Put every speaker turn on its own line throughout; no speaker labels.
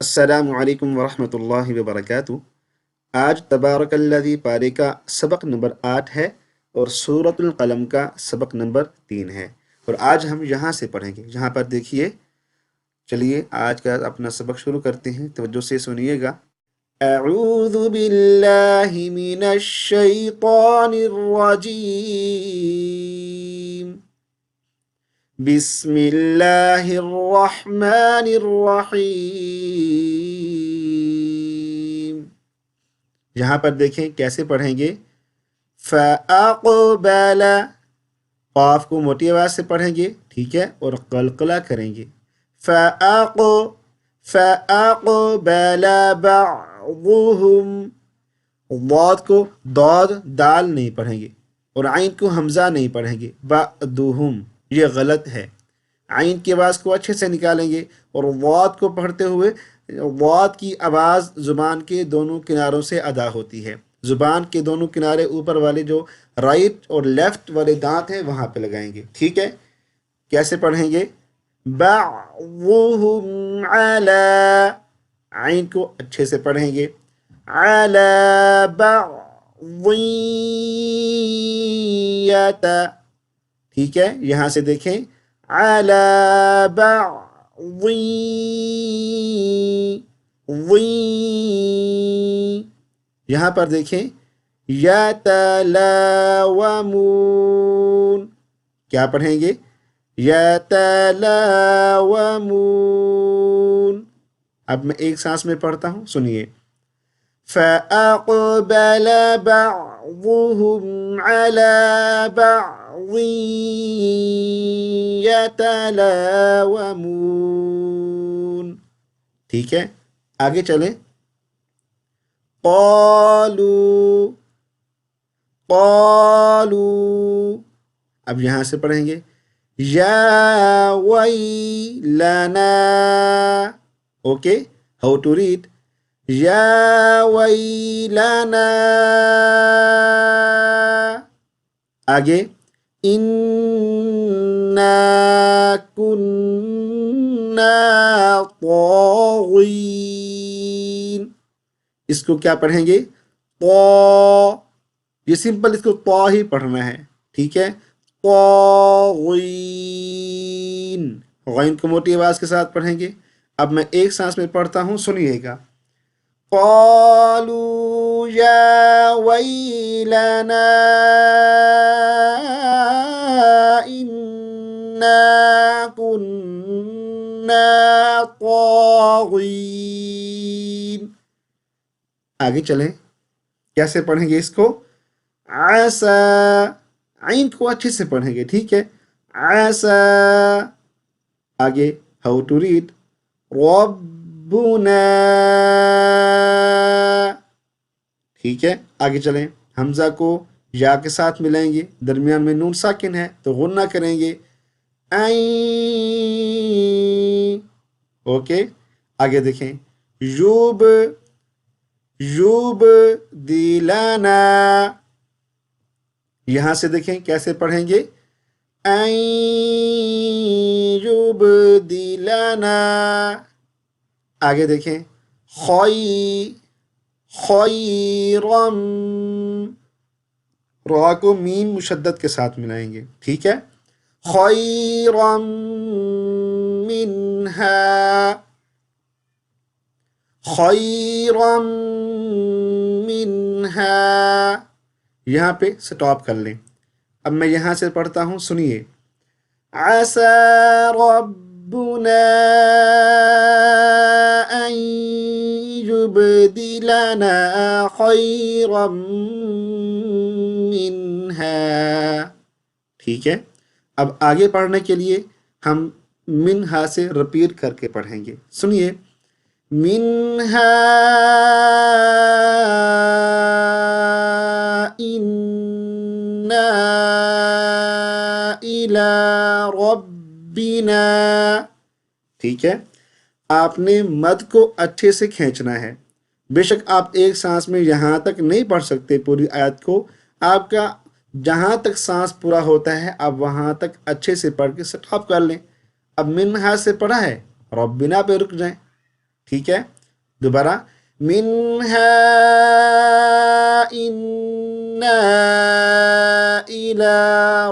السلام علیکم ورحمۃ اللہ وبرکاتہ۔ آج تبارک الذی پارے کا سبق نمبر 8 ہے اور سورۃ القلم کا سبق نمبر 3 ہے، اور آج ہم یہاں سے پڑھیں گے۔ یہاں پر دیکھیے، چلیے آج کا اپنا سبق شروع کرتے ہیں، توجہ سے سنیے گا۔ اعوذ باللہ من الشیطان الرجیم، بسم اللہ الرحمن الرحیم۔ یہاں پر دیکھیں کیسے پڑھیں گے۔ فَأَقْبَلَ، قاف کو موٹی آواز سے پڑھیں گے، ٹھیک ہے، اور قلقلہ کریں گے۔ فَأَقْبَلَ بَعْضُهُمْ، ضاد کو داد دال نہیں پڑھیں گے، اور عین کو حمزہ نہیں پڑھیں گے۔ بعضهم، یہ غلط ہے۔ عین کی آواز کو اچھے سے نکالیں گے، اور ضاد کو پڑھتے ہوئے ضاد کی آواز زبان کے دونوں کناروں سے ادا ہوتی ہے۔ زبان کے دونوں کنارے اوپر والے جو رائٹ اور لیفٹ والے دانت ہیں وہاں پہ لگائیں گے، ٹھیک ہے۔ کیسے پڑھیں گے؟ بعضهم علی، عین کو اچھے سے پڑھیں گے۔ علی بعض ٹھیک ہے، یہاں سے دیکھیں، علی بعض، یہاں پر دیکھیں، یتلاومون، کیا پڑھیں گے؟ یتلاومون۔ اب میں ایک سانس میں پڑھتا ہوں، سنیے۔ فَأَقْبَلَ بَعْضُهُمْ عَلَى بَعْضٍ يَتَلَاوَمُونَ، ٹھیک ہے، آگے چلیں۔ قالوا، اب یہاں سے پڑھیں گے، یا ویلنا، اوکے، ہاؤ ٹو ریڈ، یا ویلنا۔ آگے، انا کننا طاغین، اس کو کیا پڑھیں گے؟ یہ سمپل اس کو طا ہی پڑھنا ہے، ٹھیک ہے۔ طاغین، غین کو موٹی آواز کے ساتھ پڑھیں گے۔ اب میں ایک سانس میں پڑھتا ہوں، سنیے گا۔ قالوا یا ویلنا انا کننا طاغین۔ آگے چلیں، کیسے پڑھیں گے اس کو؟ عسا، عین کو اچھے سے پڑھیں گے، ٹھیک ہے۔ عسا، آگے ہاؤ ٹو ریڈ، ربنا، ٹھیک ہے۔ آگے چلیں، حمزہ کو یا کے ساتھ ملائیں گے، درمیان میں نون ساکن ہے تو غنہ کریں گے، عین، اوکے۔ آگے دیکھیں، یوب دیلانا، یہاں سے دیکھیں کیسے پڑھیں گے، یوب دیلانا۔ آگے دیکھیں، خیرم، را کو میم مشدد کے ساتھ ملائیں گے، ٹھیک ہے۔ خیرم منہا، خیرم منہا، یہاں پہ سٹاپ کر لیں۔ اب میں یہاں سے پڑھتا ہوں، سنیے۔ عسى ربنا ان يبدلنا خيرا منها، ٹھیک ہے۔ اب آگے پڑھنے کے لیے ہم منہا سے رپیٹ کر کے پڑھیں گے، سنیے۔ منہا انا الی ربنا، ٹھیک ہے۔ آپ نے مد کو اچھے سے کھینچنا ہے۔ بے شک آپ ایک سانس میں یہاں تک نہیں پڑھ سکتے پوری آیت کو، آپ کا جہاں تک سانس پورا ہوتا ہے آپ وہاں تک اچھے سے پڑھ کے سٹاپ کر لیں۔ اب منہا سے پڑھا ہے، ربنا پہ رک جائیں، ٹھیک ہے. دوبارہ منہا انا الی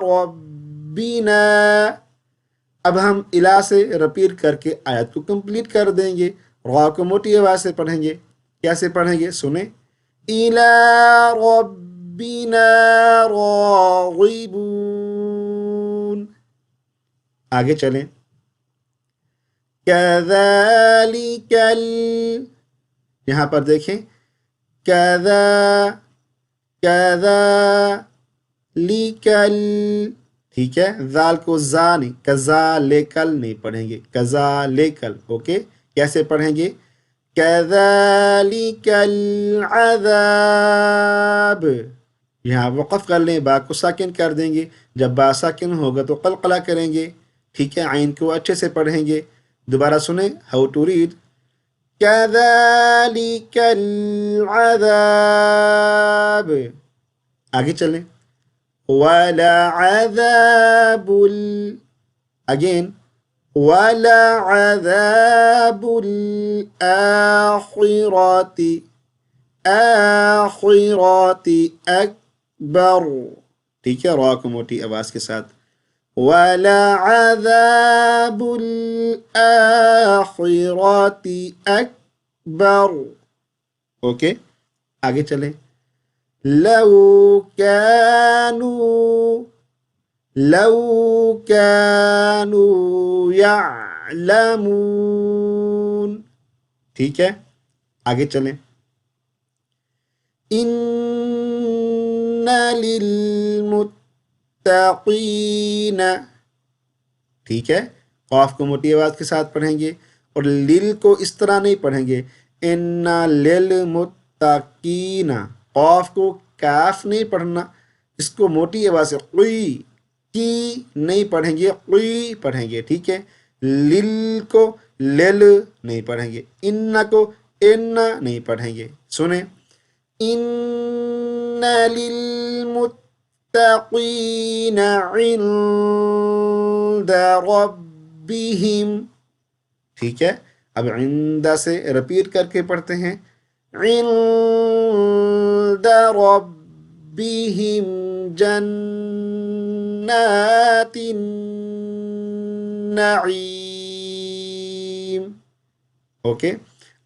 ربنا. اب ہم الہ سے رپیٹ کر کے آیت کو کمپلیٹ کر دیں گے. را کو موٹی آواز سے پڑھیں گے. کیسے پڑھیں گے سنیں. الی ربنا راغبون. آگے چلیں. کذالک یہاں پر دیکھیں کذالک ٹھیک ہے. ذال کو زا نہیں کذالکل نہیں پڑھیں گے. کذالکل. اوکے. کیسے پڑھیں گے. کذالک العذاب. یہاں وقف کر لیں. با کو ساکن کر دیں گے. جب با ساکن ہوگا تو قلقلہ کریں گے. ٹھیک ہے. عین کو اچھے سے پڑھیں گے. دوبارہ سنیں. How to read. كذلك العذاب. آگے چلیں. ولعذاب again ولعذاب الآخرة أكبر. ٹھیک ہے. را کو موٹی آواز کے ساتھ. وَلَعَذَابُ الْآخِرَةِ أَكْبَرُ. اوکے. آگے چلیں. لَوْ كَانُوا يَعْلَمُونَ. ٹھیک ہے. آگے چلیں. إِنَّ لِلْمُتَّقِينَ. ٹھیک ہے. قاف کو موٹی آواز کے ساتھ پڑھیں گے اور لیل کو اس طرح نہیں پڑھیں گے. ان للمتقین. قاف کو کاف نہیں پڑھنا. اس کو موٹی آواز سے قی کی نہیں پڑھیں گے. قی پڑھیں گے. ٹھیک ہے. لل کو لل نہیں پڑھیں گے. ان کو ان نہیں پڑھیں گے. سنیں. ان للمتقین عند ربهم. ٹھیک ہے. اب عند سے رپیٹ کر کے پڑھتے ہیں. عند ربهم جنات النعیم. اوکے.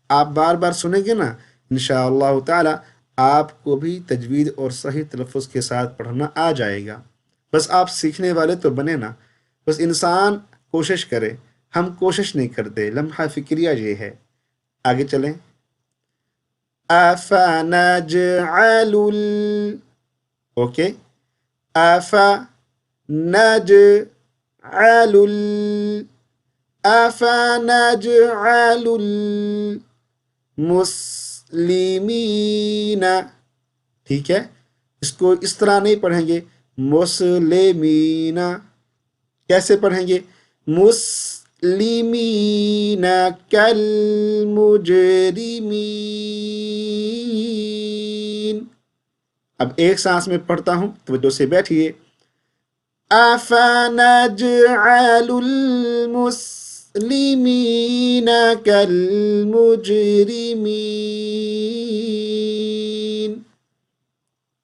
آپ بار بار سنیں گے نا انشاءاللہ تعالی آپ کو بھی تجوید اور صحیح تلفظ کے ساتھ پڑھنا آ جائے گا. بس آپ سیکھنے والے تو بنے نا. بس انسان کوشش کرے. ہم کوشش نہیں کرتے. لمحہ فکریہ یہ ہے. آگے چلیں. أفنجعل اوکے. أفنجعل المسلمین. ٹھیک ہے. اس کو اس طرح نہیں پڑھیں گے. مسلمین. کیسے پڑھیں گے. مسلمین کالمجرمین. اب ایک سانس میں پڑھتا ہوں. توجہ سے بیٹھیے. أفنجعل المسلمین کالمجرمین.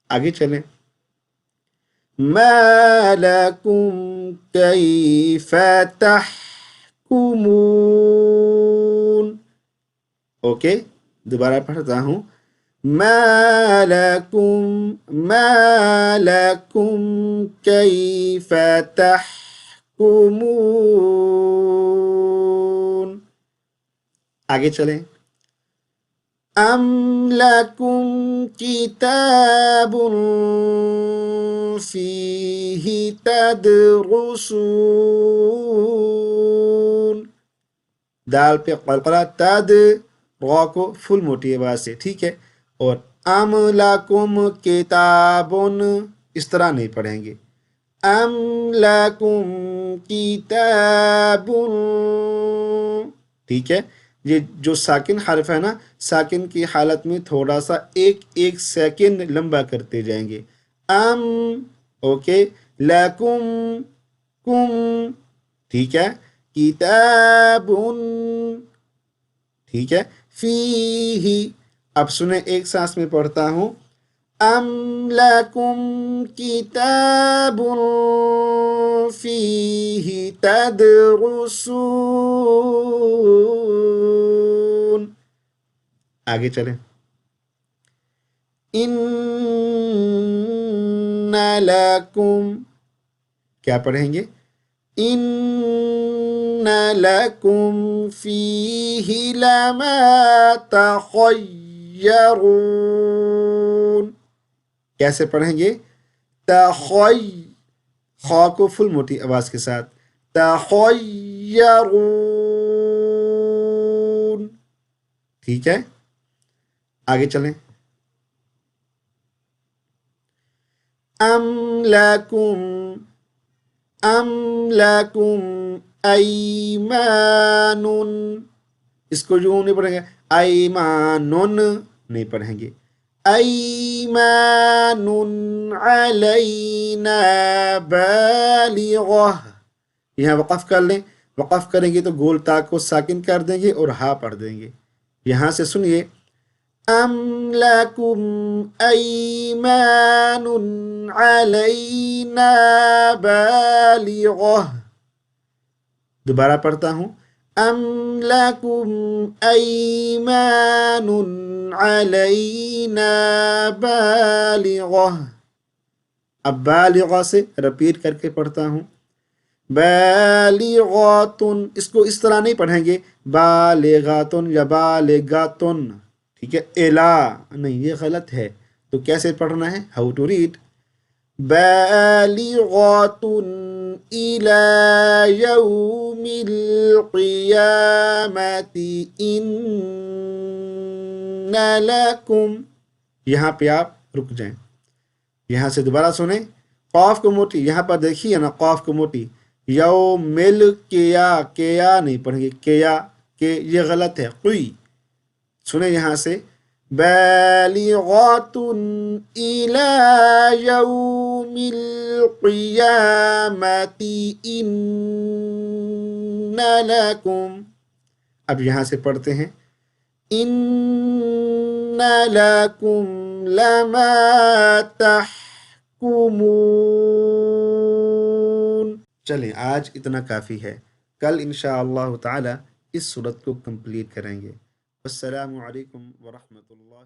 آگے چلیں. ما لکم کیف تحکمون. اوکے. دوبارہ پڑھتا ہوں. ما لکم کیف تحکمون. آگے چلیں. ام لکم کتاب فیہ تدرسون. دال پہ قلقلہ. تد را کو فل موٹی آواز سے. ٹھیک ہے. اور ام لکم کتابن اس طرح نہیں پڑھیں گے. ام لکم کتابن. ٹھیک ہے. یہ جو ساکن حرف ہے نا ساکن کی حالت میں تھوڑا سا ایک سیکنڈ لمبا کرتے جائیں گے. ام. اوکے. لکم کم. ٹھیک ہے. کتابن ٹھیک ہے. فی ہی. اب سنیں ایک سانس میں پڑھتا ہوں. ام لکم کتاب فیہ تدرسون. آگے چلیں. ان لکم. کیا پڑھیں گے؟ ان لکم فیہ لما تخیرون. کیسے پڑھیں گے؟ خا کو فل موٹی آواز کے ساتھ. تخیرون. ٹھیک ہے، آگے چلیں. ام لکم ایمان. اس کو یوں نہیں پڑھیں گے، ایمانن نہیں پڑھیں گے. ایمان علینا بالغہ. یہاں وقف کر لیں. وقف کریں گے تو گول تا کو ساکن کر دیں گے اور ہا پڑھ دیں گے. یہاں سے سنیے. ام لکم ایمان علینا بالغہ. دوبارہ پڑھتا ہوں. ام لکم ایمان علینا بالغہ. اب بالغہ سے رپیٹ کر کے پڑھتا ہوں. بالغاتن. اس کو اس طرح نہیں پڑھیں گے بالغاتن یا بالغاتن. ٹھیک ہے، الا نہیں، یہ غلط ہے. تو کیسے پڑھنا ہے؟ How to red. بالغاتن الى یوم القیامت ان لکم. یہاں پہ آپ رک جائیں. یہاں سے دوبارہ سنیں. قاف کو موٹی، یہاں پر دیکھیے نا، قاف کو موٹی. یومل کیا نہیں پڑھیں گے. کیا کہ یہ غلط ہے. قی. سنیں یہاں سے. بالغات الى یوم القیامت ان لکم. اب یہاں سے پڑھتے ہیں. ان لکم لما تحکمون. چلیں آج اتنا کافی ہے. کل انشاءاللہ تعالی اس صورت کو کمپلیٹ کریں گے. السلام علیکم ورحمۃ اللہ